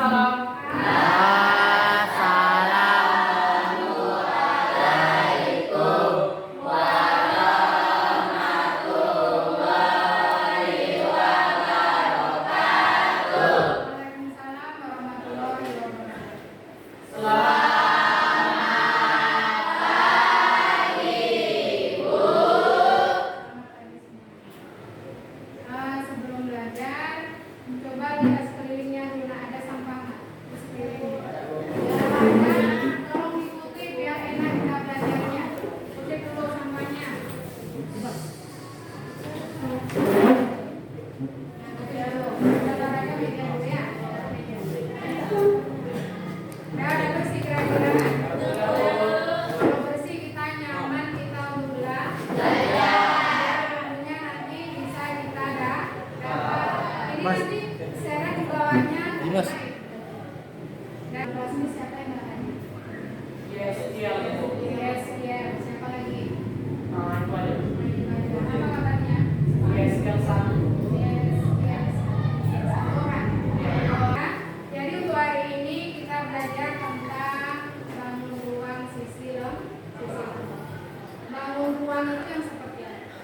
Waalaikumsalam warahmatullahi wabarakatuh. Sebelum belajar, coba lihat sekelilingnya dulu, ada sampah nggak di sekelilingnya? Kalau ada, tolong ikuti biar enak kita belajarnya. Ikuti dulu sampahnya. Olahraga meja dulu ya. Udah bersih kira-kira. Kalau bersih kita nyaman, kita udah. Tentunya nanti bisa kita dapat. Ini nanti share di bawahnya. Dimas. Dan kelasnya siapa yang nggak? Yes, iya Bu. Yes, siapa lagi? Apa ya? Apa kabarnya? Yes, yang satu. Satu orang. Jadi untuk hari ini kita belajar tentang bangun ruang sisi lembut. Bangun ruang itu yang seperti apa?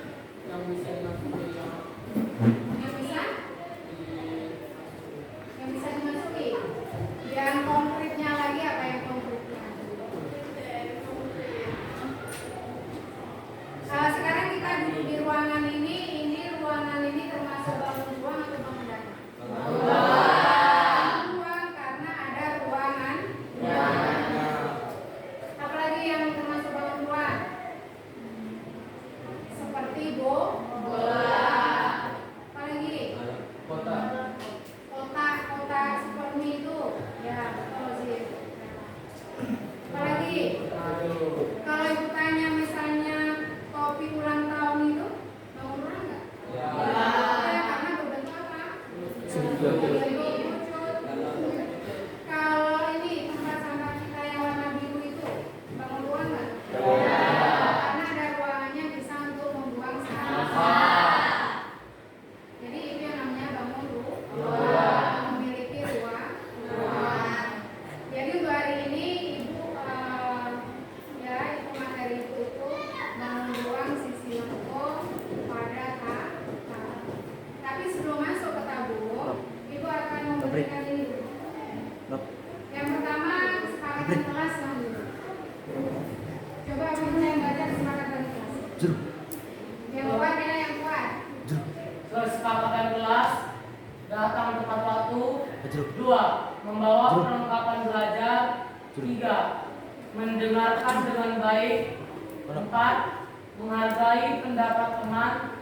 Yang bisa dimasuki yang Yang bisa? Yang bisa dimasuki? Yang konkretnya lagi apa yang konkretnya? Sekarang kita duduk di ruangan ini ruangan ini termasuk bangun ruang atau bangunan? Ruang karena ada ruangan. Apalagi yang termasuk bangun ruang? Seperti bola. Apalagi? Kota seperti itu. Ya, betul sih. Apalagi? Kalau ibu tanya misalnya topi ulang tahun itu, bangun ruang nggak? Ya, karena berbentuk apa? Berbentuk kerucut. Kalau ini tempat sampah kita yang warna biru itu, bangun ruang nggak? Karena ada ruangannya bisa untuk membuang sampah. Jadi itu yang namanya bangun ruang, memiliki ruang. Jadi untuk hari ini ibu ya itu materi itu bangun ruang sisi lengkung pada tahap. Tapi sebelum masuk ke tabung, ibu akan memberikan ini dulu. Yang pertama kesepakatan kelas yang dulu. Coba ibu yang baca kesepakatan kelas. Yang kuat ya, yang kuat. kesepakatan kelas, datang tepat waktu. 2. Membawa perlengkapan belajar. 3. Mendengarkan dengan baik. 4. Menghargai pendapat teman.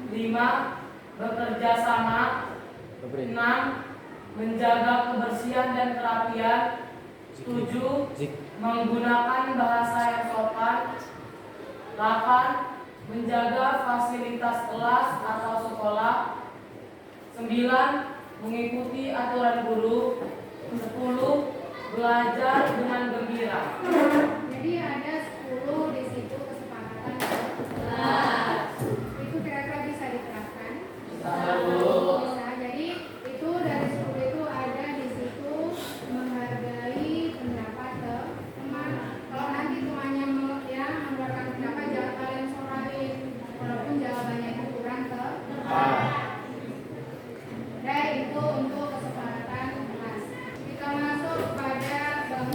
5. Bekerja sama. 6. Menjaga kebersihan dan kerapian. 7. Menggunakan bahasa yang sopan. 8. Menjaga fasilitas kelas atau sekolah. 9. Mengikuti aturan guru. 10. Belajar dengan gembira. Jadi ada 10 di situ kesepakatan kelas. Itu kira-kira bisa diterapkan? Bisa. Jadi itu dari 10 itu ada di situ menghargai pendapat teman. Kalau nanti temannya mengeluarkan pendapat, jangan kalian sorakin walaupun jawabannya itu kurang tepat. Dan itu untuk kesepakatan kelas. Kita masuk pada bangun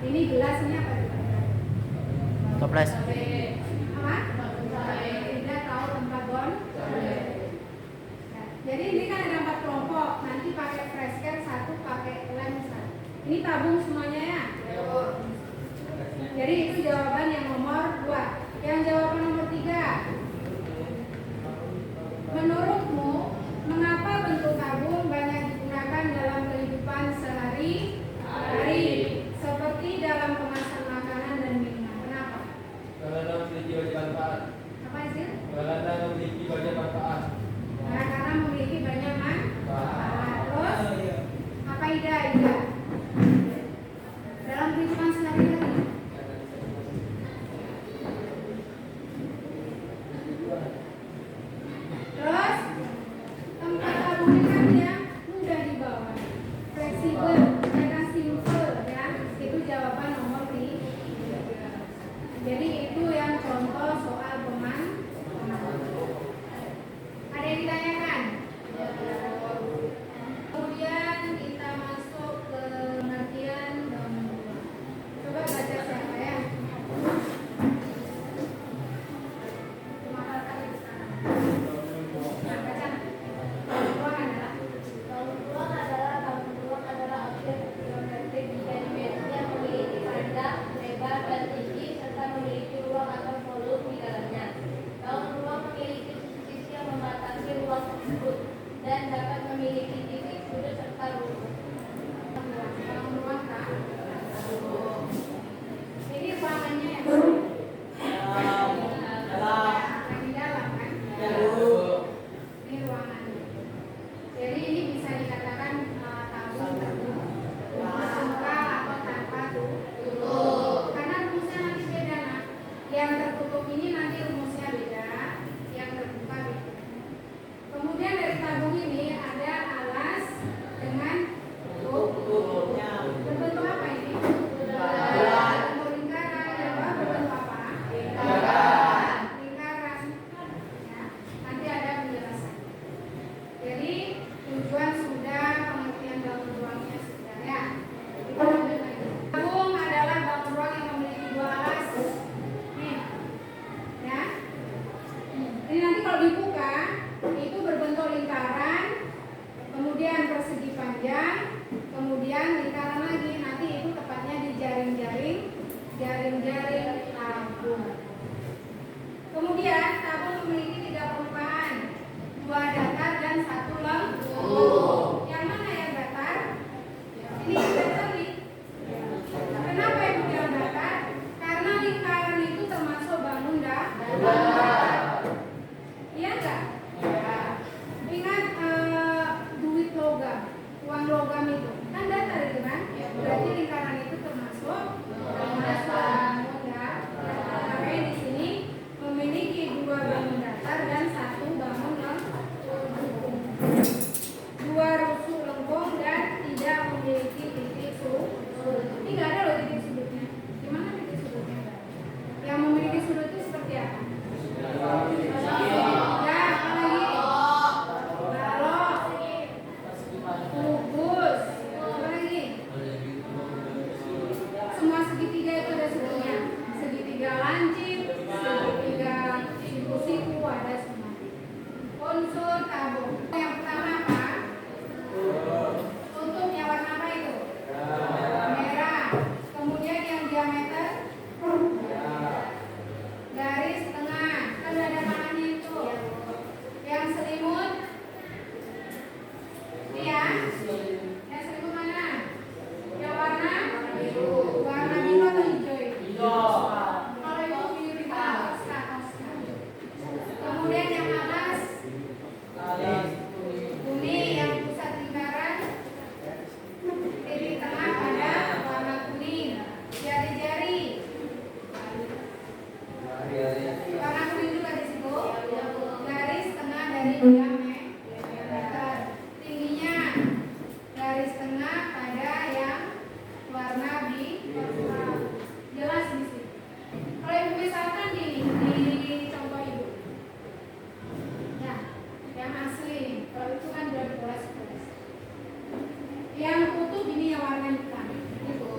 Ini gelas ini apa? Toples. Apa? Tidak tahu tempat bon. Jadi ini kan ada 4 kelompok. Nanti pakai fresh care 1, pakai lem 1. Ini tabung semuanya ya. Jadi itu jawaban yang nomor 2. Yang jawaban nomor 3. Menurutmu, mengapa bentuk tabung banyak digunakan dalam kehidupan sehari-hari, seperti dalam kemasan makanan dan minuman? Kenapa? Karena memiliki banyak manfaat. Apa sih? Karena memiliki banyak manfaat. Nah, karena memiliki banyak manfaat. Terus, apa Ida? Dalam kehidupan sehari-hari. Terus, tempat tabungnya kan dia mudah dibawa, fleksibel, dan simple ya. Itu jawaban nomor 3. Jadi itu yang contoh soal pemahaman. Ada yang ditanyakan? Kemudian kita masuk ke pengertian nomor 2. Coba baca siapa ya? Cuma kali sekarang. Nah, baca. Ruang adalah objek geometrik tiga dimensi yang memiliki panjang, lebar, dan tinggi serta memiliki ruang atau volume di dalamnya. Daun ruang memiliki sisi-sisi yang membatasi ruang tersebut dan dapat memiliki titik sudut serta ruang. Ruang kan? Ini ruangannya ya? Di dalam kan? Ini ruangannya. Jadi ini bisa dikatakan tabung tertutup, terbuka atau tanpa tutup. Karena rumusnya nanti beda nah. Yang tertutup ini nanti rumusnya beda, yang terbuka beda. Kemudian dari tabung ini ada alas dengan tutupnya. Berbentuk apa ini? Berbentuk lingkaran. Yang berbentuk apa? Lingkaran. Ya, nanti ada penjelasan. Jadi tujuan sudah, pengertian bangun ruangnya sudah ya. Kita lanjut lagi. Tabung adalah bangun ruang yang memiliki 2 alas. Nih, ya. Ini nanti kalau dibuka itu berbentuk lingkaran, kemudian persegi panjang, kemudian lingkaran lagi. Nanti itu tepatnya di jaring-jaring tabung. Kemudian tabung memiliki 3 permukaan, 2 datar dan 1 lembut. Yang mana yang datar? Ini yang datar nih. Kenapa itu yang datar? Karena lingkaran itu termasuk bangun datar. Iya enggak? Ingat duit logam, uang logam itu kan datar itu kan? Berarti lingkaran itu termasuk bangun datar. Makanya di sini memiliki 2 bangun datar dan 1 bangun lengkung. 2 rusuk lengkung dan tidak memiliki titik sudut. Ini nggak ada loh titik sudutnya. Gimana titik sudutnya? Yang memiliki sudut itu seperti apa? Ya, apa lagi? Balok, kubus, apa lagi? Semua segitiga itu ada sudutnya. Segitiga lancip, segitiga siku-siku ada semua. Unsur tabung. Yang pertama apa? Tutupnya warna apa itu? Merah. Kemudian yang diameter garis tengah. Kan ada tangannya itu. Yang selimut ini ya. Yang selimut mana? Yang warna biru. Warna biru atau hijau itu? Kalau itu biru di atas. Kemudian yang atas kuning, yang pusat lingkaran titik tengah pada warna kuning. Jari-jari warna kuning juga di situ. Garis tengah dari diameter. Tingginya garis tengah pada yang warna biru. Jelas di sini. Kalau ibu misalkan di contoh ibu. Ya, yang asli. Kalau itu kan udah dipoles. Yang tutup ini yang warna hitam. Ibu.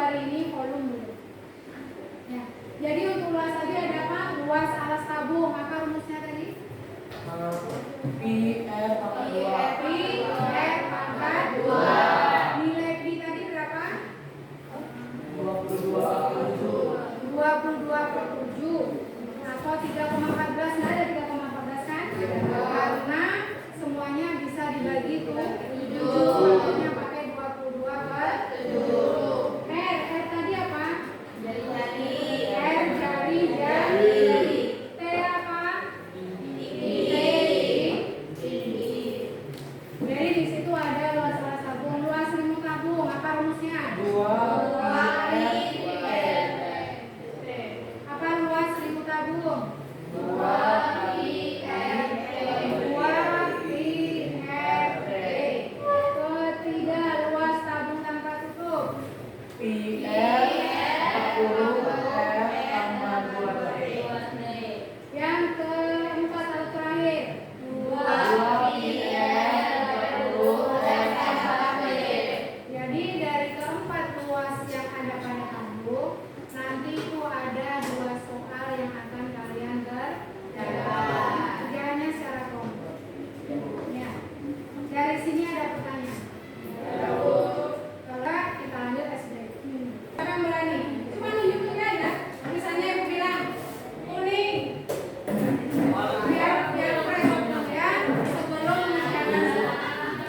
hari ini volume dulu. Ya. Jadi untuk luas tadi ada apa? Luas alas tabung. Apa rumusnya tadi? Pi R pangkat 2. Pi R pangkat 2. Nilai Pi tadi berapa? 22/7 atau 3,14. Nggak ada 3,14 kan? Karena semuanya bisa dibagi tuh 7. Makanya pakai 22/7. R tadi apa? Jari. R jari. T apa? Jadi di situ ada luas alas tabung, luas selimut tabung. Apa rumusnya? 2 apa luas selimut tabung? 2 Ketiga, luas tabung tanpa tutup. Pi R 40 R tambah 2T. Yang keempat atau terakhir? 2 Pi R 40 R tambah T. Jadi dari keempat luas yang ada pada tabung, nanti itu ada 2 soal yang akan kalian kerjakan. Kerjaannya secara kelompok. Ya. Dari sini ada pertanyaan. Kalau kita lanjut SD. Siapa yang berani? Cuma nunjuk-nunjuk aja. Misalnya ibu bilang kuning. Biar fresh ya. Sebelum mengerjakan.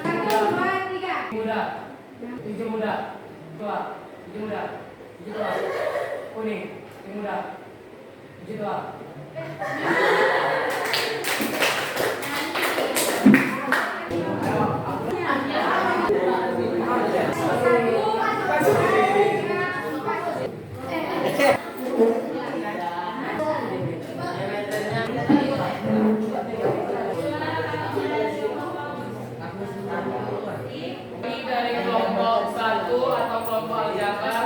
1, 2, 3. Muda. Hijau muda. Tua. Hijau muda. Hijau tua. Kuning. Hijau muda. Hijau tua. Ini dari kelompok 1 atau kelompok aljabar.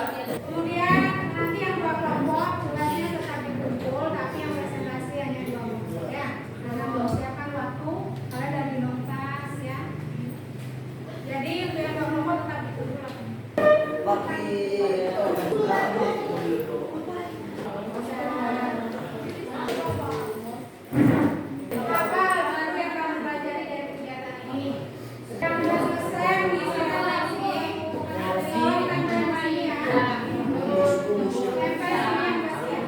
Kemudian nanti yang 2 kelompok tugasnya tetap dikumpul, tapi yang presentasi hanya 2 kelompok ya. Karena belum siapkan waktu, kalian dari notas ya. Jadi untuk yang 2 kelompok tetap dikumpul. Apa baru yang kamu pelajari dari kegiatan ini? Yang sudah selesai bisa lagi. Tempel lagi ya. Tempel ini yang pasti ya.